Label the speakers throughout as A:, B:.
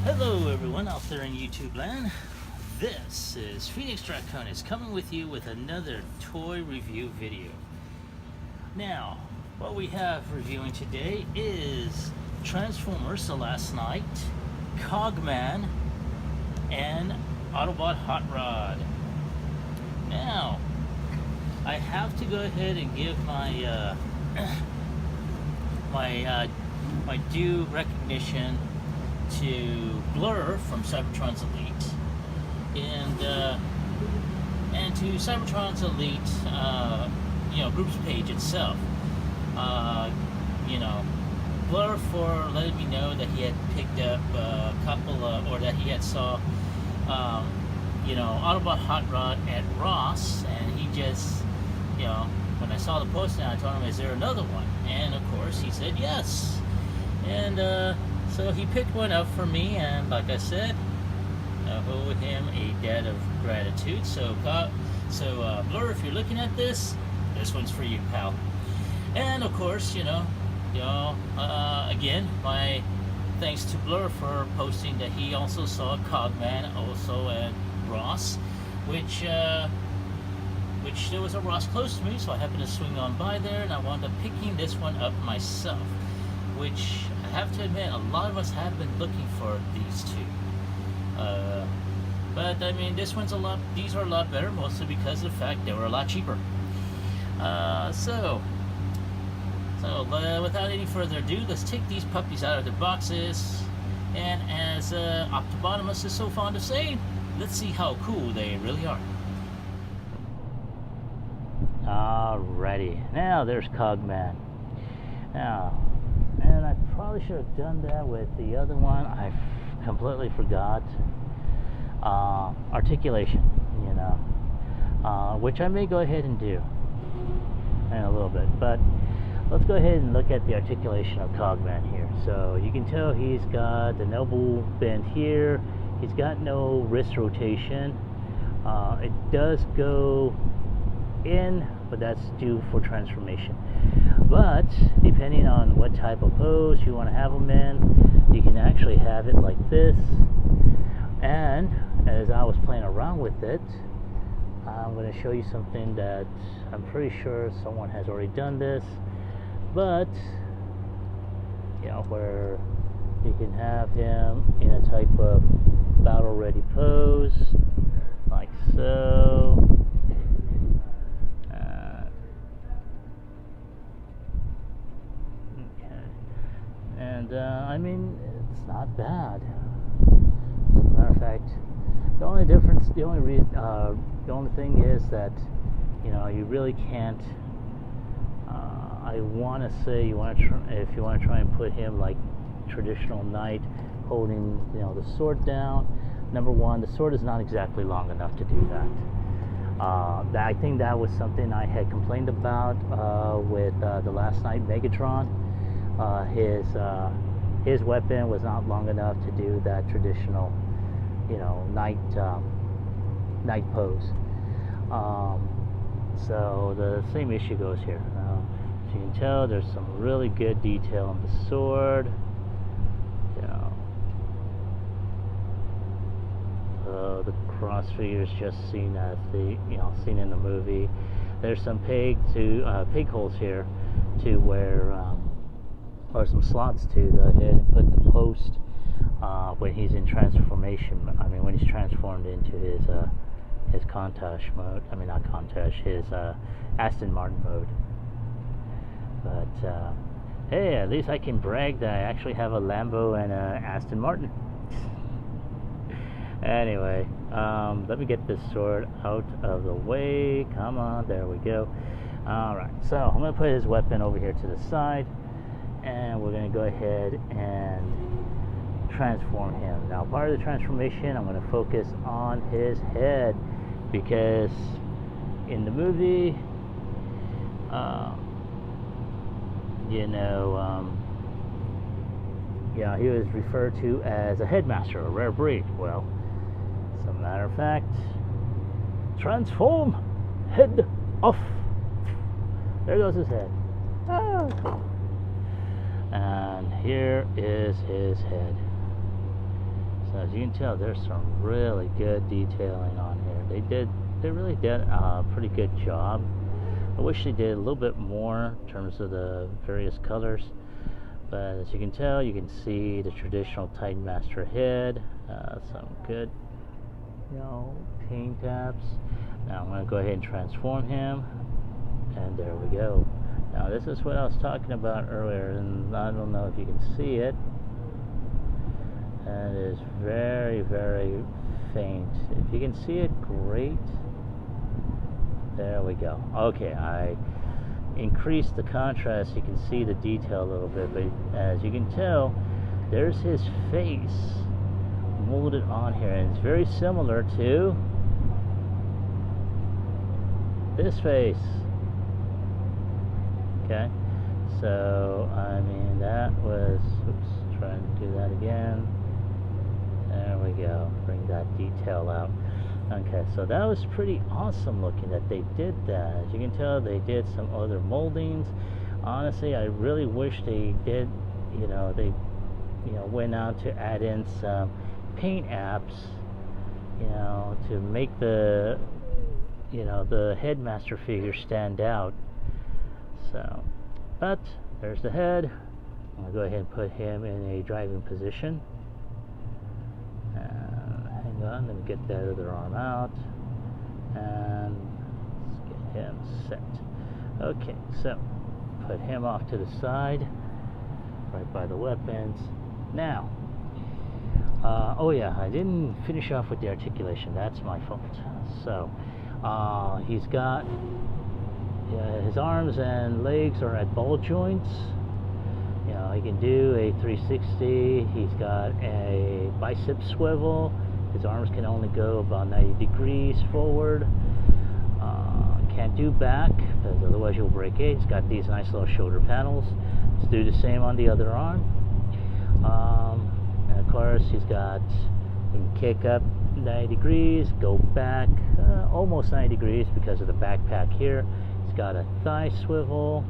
A: Hello everyone out there in YouTube land. This is Phoenix Draconis coming with you with another toy review video. Now, what we have reviewing today is Transformers: The Last Night, Cogman, and Autobot Hot Rod. Now, I have to go ahead and give my my due recognition to Blur from Cybertron's Elite, and to Cybertron's Elite, groups page itself. Blur for letting me know that he had picked up a couple or that he had saw, Autobot Hot Rod at Ross, and he just, when I saw the posting, I told him, "Is there another one?" And of course, he said yes, and so he picked one up for me, and like I said, I owe him a debt of gratitude. So Blur, if you're looking at this one's for you, pal. And of course, again, my thanks to Blur for posting that he also saw Cogman also at Ross, which there was a Ross close to me, so I happened to swing on by there, and I wound up picking this one up myself, which I have to admit, a lot of us have been looking for these two. But I mean, these are a lot better, mostly because of the fact they were a lot cheaper. So without any further ado, let's take these puppies out of their boxes, and as Octobotamus is so fond of saying, let's see how cool they really are. Alrighty, now there's Cogman. Now, and I probably should have done that with the other one. I completely forgot. Articulation, which I may go ahead and do in a little bit. But let's go ahead and look at the articulation of Cogman here. So you can tell he's got an elbow bend here. He's got no wrist rotation. It does go in, but that's due for transformation. But depending on what type of pose you want to have them in, you can actually have it like this. And as I was playing around with it, I'm going to show you something that I'm pretty sure someone has already done this, but where you can have him in a type of battle ready pose like so. I mean, it's not bad. As a matter of fact, the only thing is that you really can't. I want to say if you want to try and put him like traditional knight, holding the sword down. Number one, the sword is not exactly long enough to do that. I think that was something I had complained about with the Last Night Megatron. His weapon was not long enough to do that traditional, knight pose. So the same issue goes here. As you can tell, there's some really good detail on the sword. The cross figure is just seen as seen in the movie. There's some pig holes here to where. Or some slots to go ahead and put the post when he's in transformation. I mean, when he's transformed into his Countach mode. I mean, not Countach, his Aston Martin mode. But hey, at least I can brag that I actually have a Lambo and a Aston Martin. Anyway, let me get this sword out of the way. Come on, there we go. Alright, so I'm going to put his weapon over here to the side, and we're going to go ahead and transform him. Now, part of the transformation, I'm going to focus on his head, because in the movie, he was referred to as a headmaster, a rare breed. Well, as a matter of fact, transform, head off. There goes his head. And here is his head. So as you can tell, there's some really good detailing on here. They really did a pretty good job. I wish they did a little bit more in terms of the various colors, but as you can tell, you can see the traditional Titan Master head, some good, paint apps. Now I'm going to go ahead and transform him, and there we go. Now this is what I was talking about earlier, and I don't know if you can see it. And it is very, very faint. If you can see it, great. There we go. Okay, I increased the contrast. You can see the detail a little bit, but as you can tell, there's his face molded on here, and it's very similar to this face. Okay, so I mean, that was, oops, trying to do that again. There we go, bring that detail out. Okay, so that was pretty awesome looking that they did that. As you can tell, they did some other moldings. Honestly, I really wish they did, they went out to add in some paint apps, to make the the Headmaster figure stand out. So, but there's the head. I'm gonna go ahead and put him in a driving position. Hang on, let me get that other arm out, and let's get him set. Okay, so put him off to the side, right by the weapons. Now, oh yeah, I didn't finish off with the articulation. That's my fault. So, he's got his arms and legs are at ball joints. He can do a 360. He's got a bicep swivel. His arms can only go about 90 degrees forward. Can't do back, because otherwise you'll break it. He's got these nice little shoulder panels. Let's do the same on the other arm. And of course, he can kick up 90 degrees, go back almost 90 degrees because of the backpack here. He's got a thigh swivel,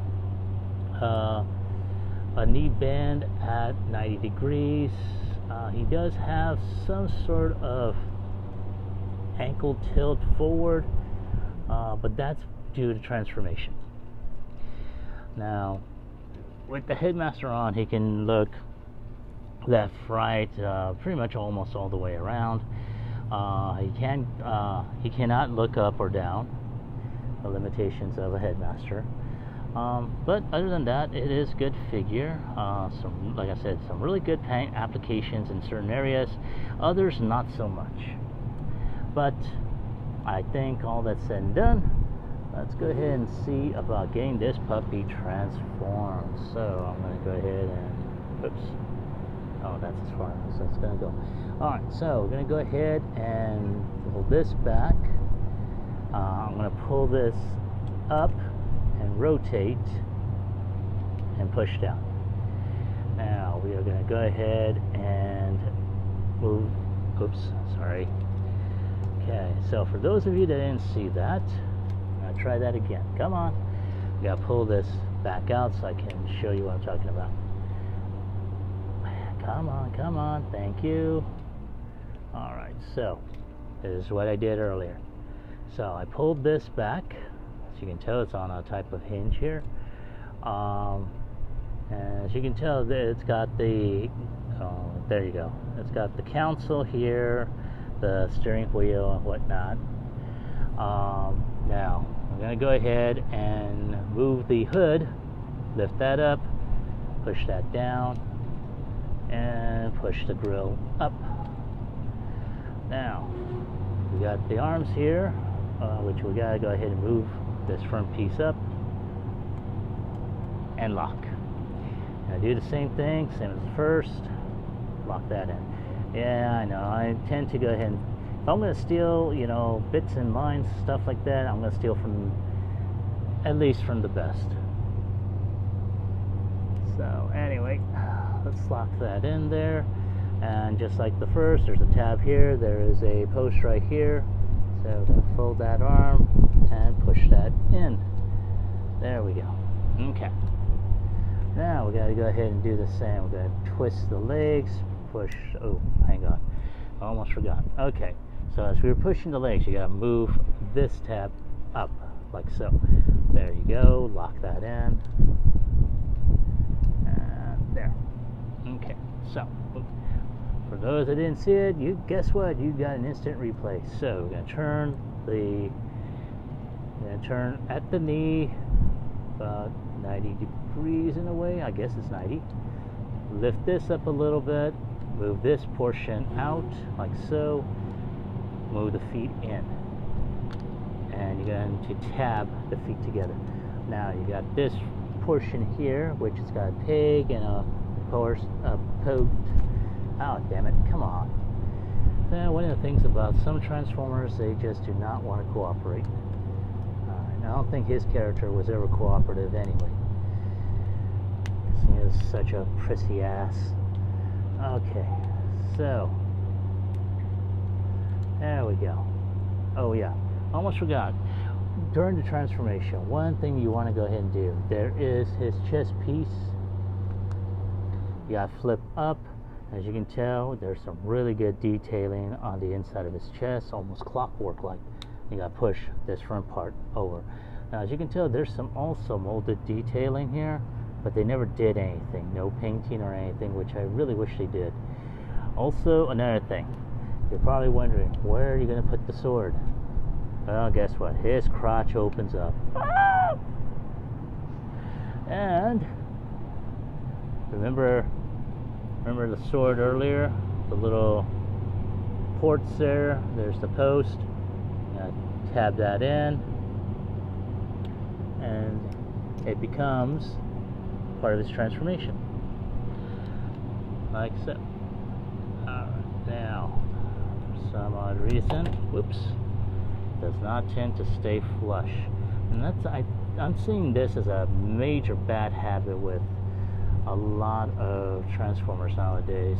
A: a knee bend at 90 degrees. He does have some sort of ankle tilt forward, but that's due to transformation. Now, with the Headmaster on, he can look left, right, pretty much almost all the way around. He cannot look up or down, the limitations of a Headmaster. But other than that, it is a good figure. Like I said, some really good paint applications in certain areas, others not so much. But I think all that's said and done, let's go ahead and see about getting this puppy transformed. So I'm going to go ahead and, oops, oh, that's as far as that's going to go. Alright, so we're going to go ahead and pull this back. I'm going to pull this up and rotate and push down. Now we are going to go ahead and move. Oops, sorry. Okay, so for those of you that didn't see that, I'm going to try that again. Come on. We got to pull this back out so I can show you what I'm talking about. Come on, come on. Thank you. Alright, so this is what I did earlier. So I pulled this back. As you can tell, it's on a type of hinge here. And as you can tell, it's got the, there you go. It's got the console here, the steering wheel and whatnot. Now, I'm going to go ahead and move the hood, lift that up, push that down, and push the grill up. Now, we got the arms here, which we got to go ahead and move this front piece up and lock. And I do the same thing, same as the first, lock that in. Yeah, I know, I tend to go ahead and, if I'm going to steal, bits and lines, stuff like that, I'm going to steal from, at least from the best. So anyway, let's lock that in there. And just like the first, there's a tab here, there is a post right here. So we're going to fold that arm and push that in. There we go. Okay. Now we got to go ahead and do the same. We're going to twist the legs, push, oh, hang on. almost forgot. Okay, so as we were pushing the legs, you gotta move this tab up, like so. There you go, lock that in. And there. Okay, so for those that didn't see it, you guess what? You got an instant replay. So we're gonna turn at the knee about 90 degrees in a way. I guess it's 90. Lift this up a little bit. Move this portion out like so. Move the feet in, and you're going to tab the feet together. Now you got this portion here, which has got a peg and a post. Oh, damn it, come on. Now, one of the things about some Transformers, they just do not want to cooperate. I don't think his character was ever cooperative anyway. He is such a prissy ass. Okay, so there we go. Oh yeah, almost forgot. During the transformation, one thing you want to go ahead and do, there is his chest piece. You got to flip up. As you can tell, there's some really good detailing on the inside of his chest, almost clockwork like. You got to push this front part over. Now, as you can tell, there's some also molded detailing here, but they never did anything. No painting or anything, which I really wish they did. Also, another thing. You're probably wondering, where are you going to put the sword? Well, guess what? His crotch opens up. Ah! And remember the sword earlier? The little ports there. There's the post. Tab that in, and it becomes part of his transformation, like so. Alright, now, for some odd reason, whoops, does not tend to stay flush, and I'm seeing this as a major bad habit with a lot of Transformers nowadays,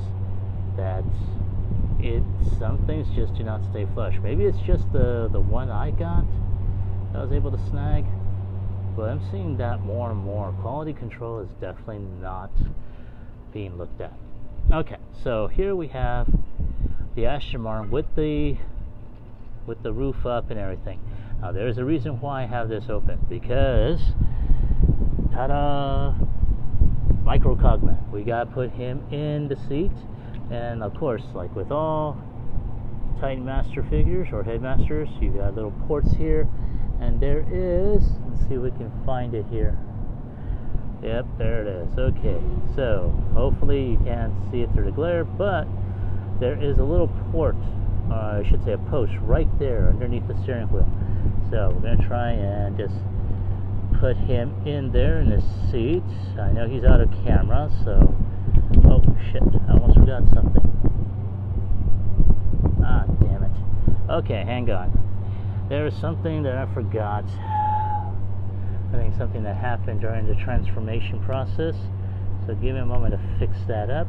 A: that some things just do not stay flush. Maybe it's just the one I got that I was able to snag, but I'm seeing that more and more. Quality control is definitely not being looked at. Okay, so here we have the Aston Martin with the roof up and everything. Now there's a reason why I have this open, because ta-da, Micro Cogman. We gotta put him in the seat. And of course, like with all Titan Master figures or Headmasters, you got little ports here, and there is, let's see if we can find it here. Yep, there it is. Okay, so hopefully you can't see it through the glare, but there is a little port, I should say a post, right there underneath the steering wheel. So we're going to try and just put him in there in the seat. I know he's out of camera, so... Oh shit, I almost forgot something. Ah, damn it. Okay, hang on. There is something that I forgot. I think something that happened during the transformation process. So give me a moment to fix that up.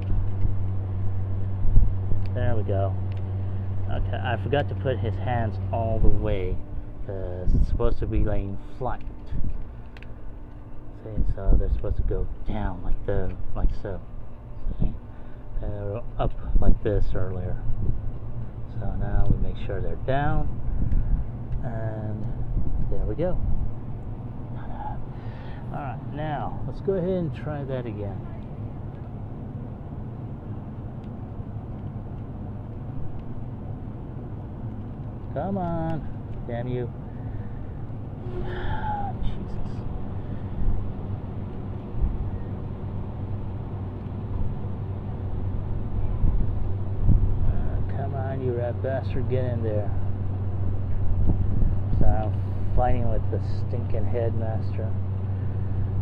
A: There we go. Okay, I forgot to put his hands all the way, because it's supposed to be laying flat. See, so they're supposed to go down like so. They were up like this earlier. So now we make sure they're down, and there we go. Alright, now let's go ahead and try that again. Come on, damn you. Jesus. Come on, you rat bastard, get in there. So I'm fighting with the stinking Headmaster.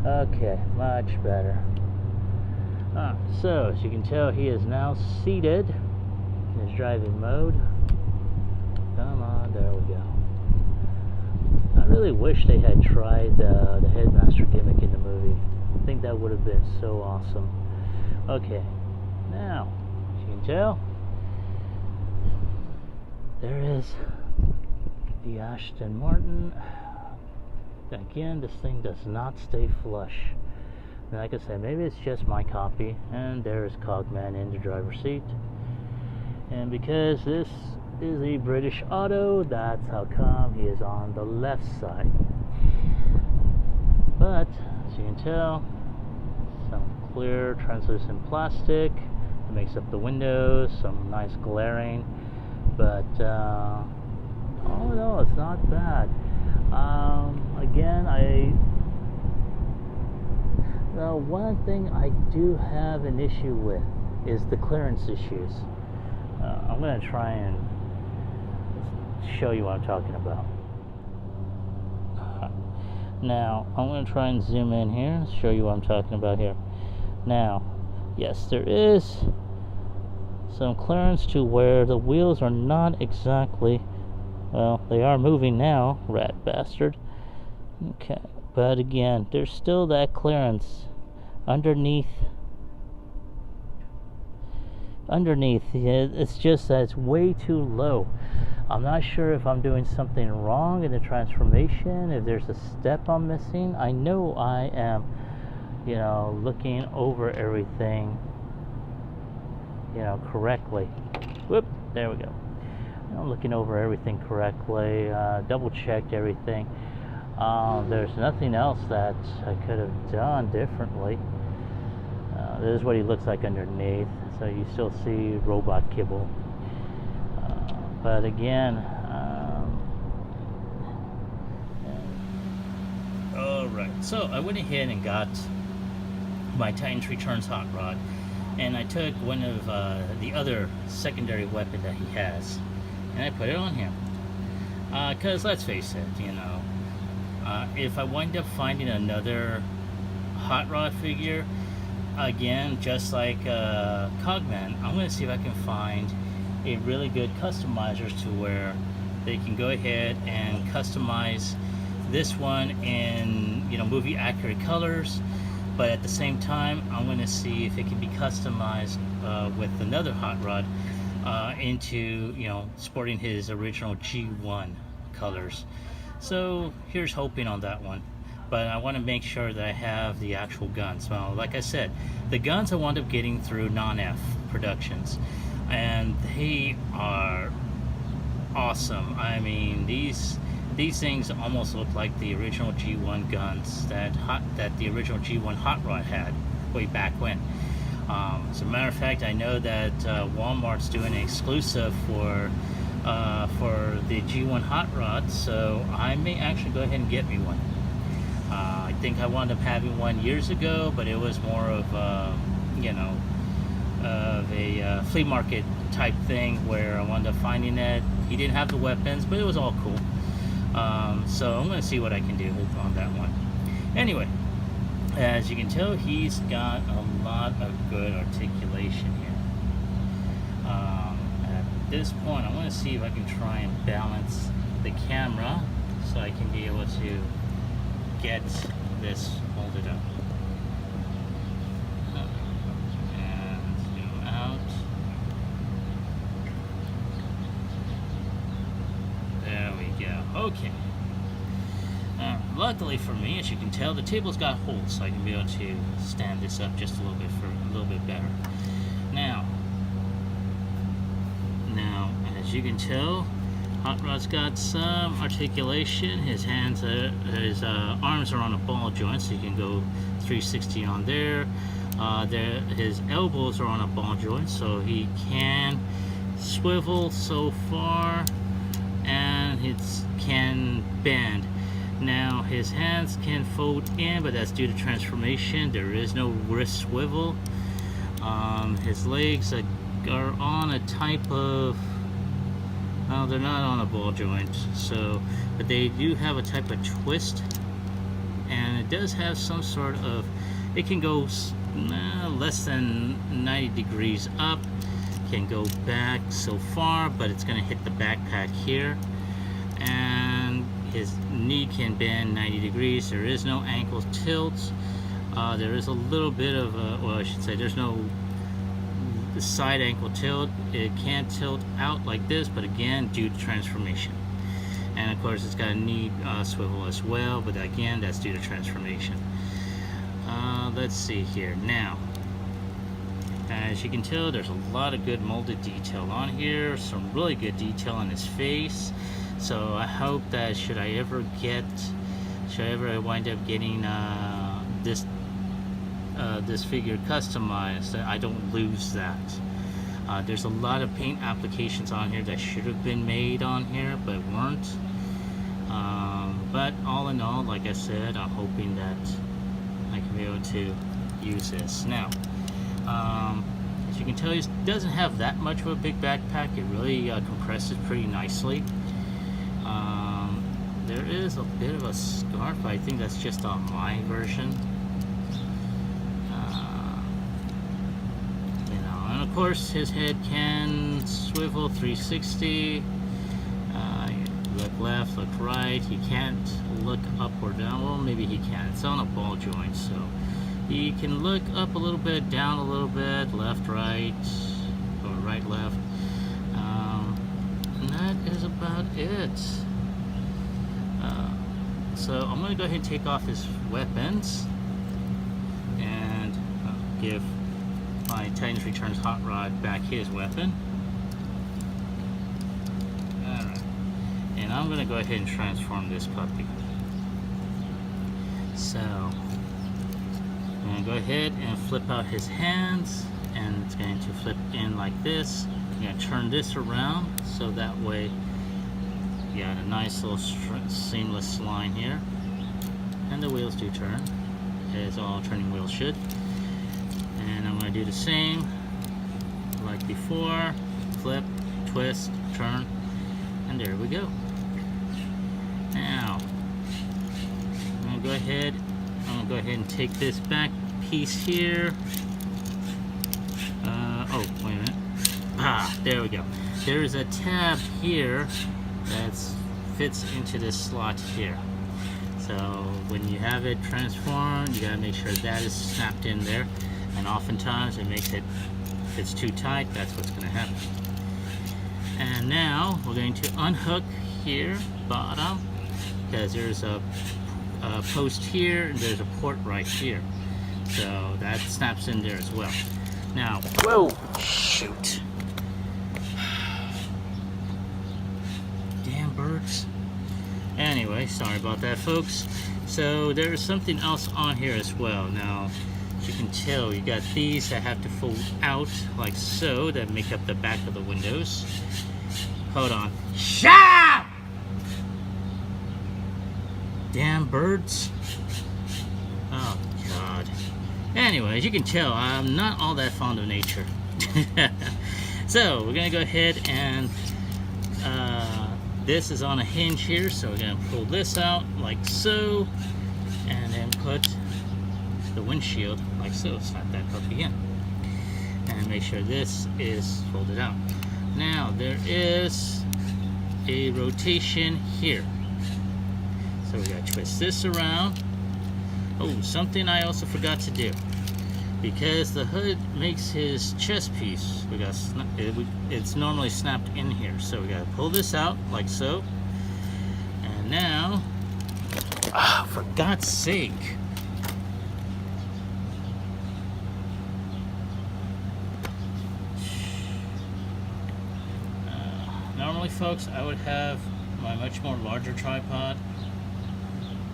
A: Okay, much better. So as you can tell, he is now seated in his driving mode. Come on, there we go. I really wish they had tried the Headmaster gimmick in the movie. I think that would have been so awesome. Okay, now, as you can tell, there is the Aston Martin. Again, this thing does not stay flush. And like I said, maybe it's just my copy. And there's Cogman in the driver's seat. And because this is a British auto, that's how come he is on the left side. But as you can tell, some clear translucent plastic that makes up the windows, some nice glaring, but all in all, it's not bad. Again, one thing I do have an issue with is the clearance issues. I'm going to try and show you what I'm talking about. Now, I'm going to try and zoom in here, show you what I'm talking about here. Now, yes, there is some clearance to where the wheels are not exactly, well, they are moving now, rat bastard. Okay, but again, there's still that clearance underneath. It's just that it's way too low. I'm not sure if I'm doing something wrong in the transformation, if there's a step I'm missing. I know I am, looking over everything, correctly. Whoop, there we go. I'm looking over everything correctly, double checked everything. There's nothing else that I could have done differently. This is what he looks like underneath. So you still see robot kibble. But again, alright, so I went ahead and got my Titan's Returns hot rod, and I took one of the other secondary weapon that he has, and I put it on him. Because let's face it, if I wind up finding another hot rod figure, again, just like Cogman, I'm going to see if I can find a really good customizers to where they can go ahead and customize this one in movie accurate colors, but at the same time I'm going to see if it can be customized with another hot rod into sporting his original G1 colors. So here's hoping on that one. But I want to make sure that I have the actual guns. Well, like I said, the guns I wound up getting through non-F Productions, and they are awesome. I mean, these things almost look like the original G1 guns that the original G1 hot rod had way back when. As a matter of fact, I know that Walmart's doing an exclusive for the G1 hot rod, so I may actually go ahead and get me one. I think I wound up having one years ago, but it was more of a flea market type thing where I wound up finding it. He didn't have the weapons, but it was all cool. So I'm going to see what I can do on that one. Anyway, as you can tell, he's got a lot of good articulation here. At this point, I want to see if I can try and balance the camera so I can be able to get this molded up. And zoom out. There we go. Okay. Luckily for me, as you can tell, the table's got holes, so I can be able to stand this up just a little bit better. Now, as you can tell, Hot Rod's got some articulation. His hands, his arms are on a ball joint, so you can go 360 on there. His elbows are on a ball joint, so he can swivel so far, and it can bend. Now his hands can fold in, but that's due to transformation. There is no wrist swivel. His legs are on a type of, well, they're not on a ball joint, but they do have a type of twist, and it does have some sort of, it can go less than 90 degrees up, can go back so far, but it's going to hit the backpack here, and his knee can bend 90 degrees. There is no ankle tilt. There is a little bit of well, I should say there's no side ankle tilt. It can tilt out like this, but again, due to transformation. And of course, it's got a knee swivel as well, but again, that's due to transformation. Let's see here. Now, As you can tell, there's a lot of good molded detail on here, some really good detail on his face. So I hope that should I ever wind up getting this figure customized, that I don't lose that. There's a lot of paint applications on here that should have been made on here but weren't. But all in all, like I said, I'm hoping that I can be able to use this. Now, as you can tell, it doesn't have that much of a big backpack. It really compresses pretty nicely. There is a bit of a scarf, but I think that's just on my version. You know, and of course his head can swivel 360. Look left, look right. He can't look up or down. Well, maybe he can. It's on a ball joint, so he can look up a little bit, down a little bit, left, right, or right, left. And that is about it. So I'm going to go ahead and take off his weapons and give my Titans Returns Hot Rod back his weapon. Alright. And I'm going to go ahead and transform this puppy. So I'm going to go ahead and flip out his hands, and it's going to flip in like this. I'm going to turn this around so that way you got a nice little seamless line here. And the wheels do turn, as all turning wheels should. And I'm going to do the same like before. Flip, twist, turn, and there we go. Now I'm going to go ahead and take this back piece here. Oh, wait a minute. There we go. There is a tab here that fits into this slot here. So when you have it transformed, you gotta make sure that is snapped in there. And oftentimes it makes it, if it's too tight, that's what's gonna happen. And now we're going to unhook here, bottom, because there's a post here and there's a port right here. So that snaps in there as well. Now, whoa, shoot. Damn birds. Anyway, sorry about that, folks. So there's something else on here as well. Now, as you can tell, you got these that have to fold out like so, that make up the back of the windows. Hold on. Shut up! Damn birds. Oh, God. Anyway, as you can tell, I'm not all that fond of nature. So, we're going to go ahead and this is on a hinge here, so we're going to pull this out like so, and then put the windshield like so. Slap that puppy in, and make sure this is folded out. Now there is a rotation here, so we got to twist this around. Oh, something I also forgot to do, because the hood makes his chest piece, it's normally snapped in here, so we got to pull this out like so. And now, for God's sake, normally, folks, I would have my much more larger tripod,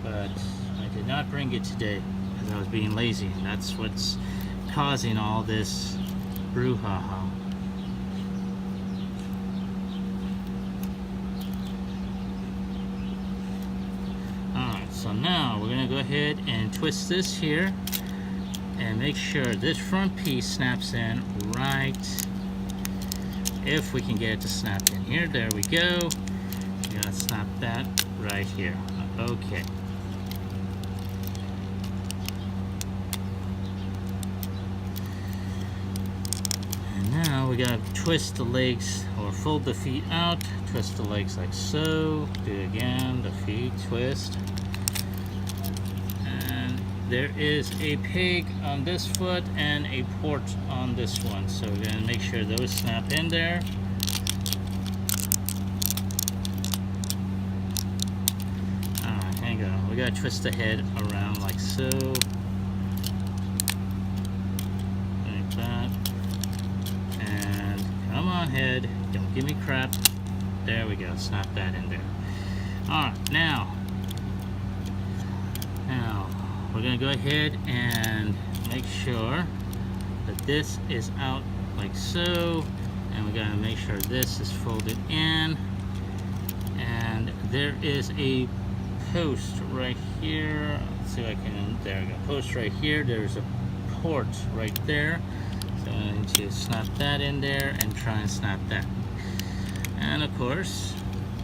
A: but I did not bring it today because I was being lazy, and that's what's causing all this brouhaha. Alright, so now we're going to go ahead and twist this here and make sure this front piece snaps in right, if we can get it to snap in here. There we go. We gotta snap that right here. Okay. Now we gotta twist the legs, or fold the feet out, twist the legs like so, do it again, the feet twist, and there is a peg on this foot and a port on this one, so we're gonna make sure those snap in there. Alright, hang on, we gotta twist the head around like so. Like that. on, head. Don't give me crap. There we go. Snap that in there. Alright, now we're going to go ahead and make sure that this is out like so. And we got to make sure this is folded in. And there is a post right here. Let's see if I can, there we go. Post right here. There's a port right there. So I'm going to snap that in there and try and snap that. And of course,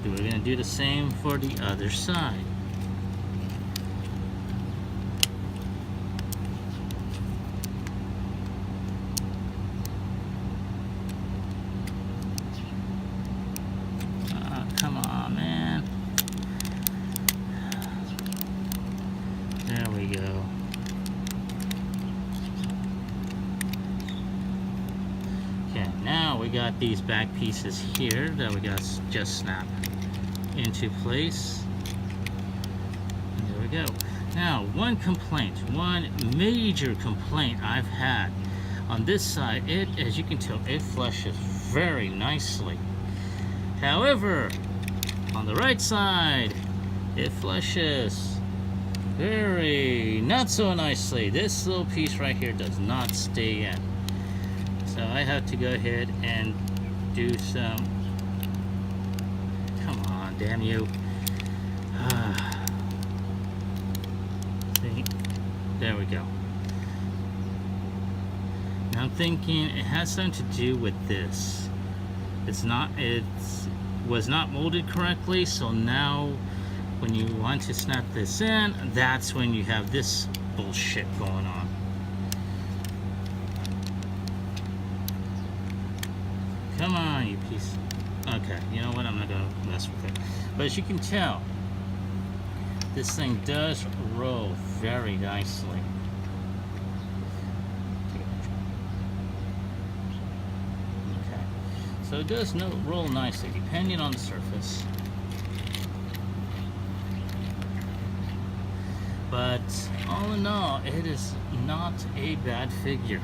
A: we're going to do the same for the other side. Come on, man. There we go. Okay, now we got these back pieces here that we got just snap into place. And there we go. Now, one major complaint I've had on this side, as you can tell, it flushes very nicely. However, on the right side, it flushes very not so nicely. This little piece right here does not stay in. So I have to go ahead and do some, come on, damn you. See? There we go. Now I'm thinking it has something to do with this. It was not molded correctly, so now when you want to snap this in, that's when you have this bullshit going on. Come on, you piece. Okay, you know what? I'm not gonna mess with it. But as you can tell, this thing does roll very nicely. Okay, so it does roll nicely, depending on the surface. But all in all, it is not a bad figure.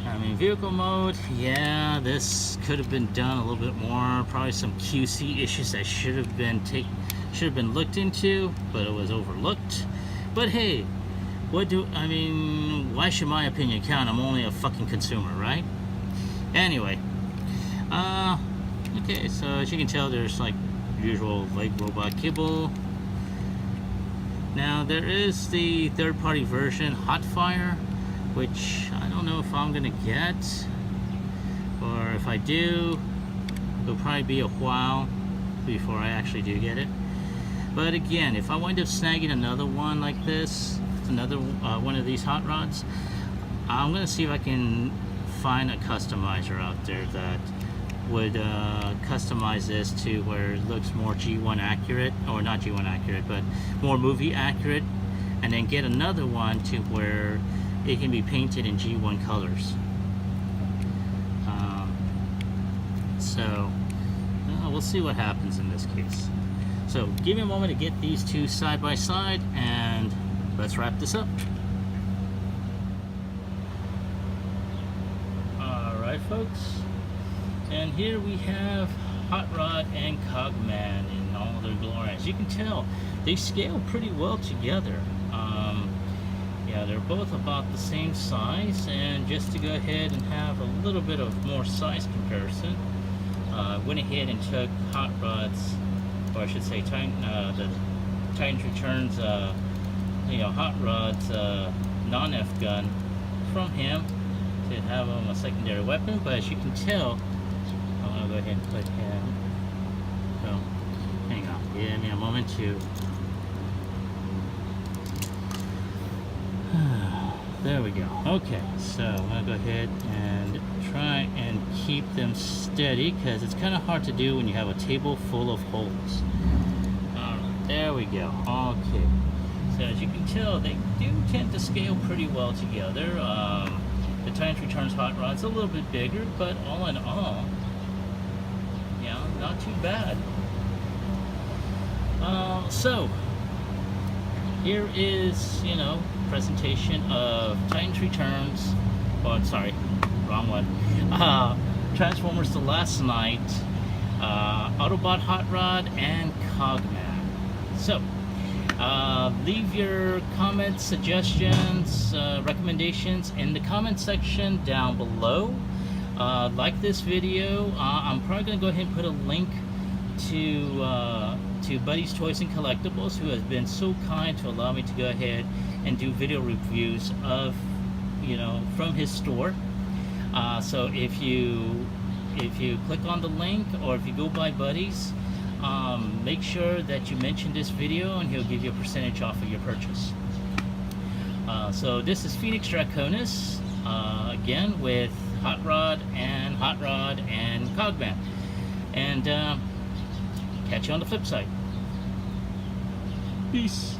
A: I mean, vehicle mode, yeah, this could have been done a little bit more. Probably some QC issues that should have been looked into, but it was overlooked. But hey, why should my opinion count? I'm only a fucking consumer, right? Anyway, okay, so as you can tell, there's like usual leg robot kibble. Now there is the third-party version, Hotfire, which I don't know if I'm gonna get, or if I do, it'll probably be a while before I actually do get it. But again, if I wind up snagging another one like this, another one of these hot rods, I'm gonna see if I can find a customizer out there that would customize this to where it looks more G1 accurate, or not G1 accurate, but more movie accurate, and then get another one to where it can be painted in G1 colors. So we'll see what happens in this case. So give me a moment to get these two side by side, and let's wrap this up. Alright folks, and here we have Hot Rod and Cogman in all their glory. As you can tell, they scale pretty well together. Yeah, they're both about the same size, and just to go ahead and have a little bit of more size comparison, went ahead and took Hot Rod's, or I should say the Titans Returns Hot Rod's non-F gun from him to have him a secondary weapon. But as you can tell, I'm gonna go ahead and put him, so hang on, give me a moment to there we go. Okay, so I'm gonna go ahead and try and keep them steady, because it's kind of hard to do when you have a table full of holes. Alright, there we go. Okay, so as you can tell, they do tend to scale pretty well together. The Titans Returns Hot Rod's a little bit bigger, but all in all, yeah, not too bad. So here is, presentation of Titans Returns, oh sorry, wrong one, Transformers the last night, Autobot, Hot Rod, and Cogman. So, leave your comments, suggestions, recommendations in the comment section down below. Like this video. I'm probably going to go ahead and put a link to Buddy's Toys and Collectibles, who has been so kind to allow me to go ahead and do video reviews of, from his store. So if you click on the link, or if you go by Buddy's, make sure that you mention this video and he'll give you a percentage off of your purchase. So this is Phoenix Draconis, again with Hot Rod and Cogman. And catch you on the flip side. Peace.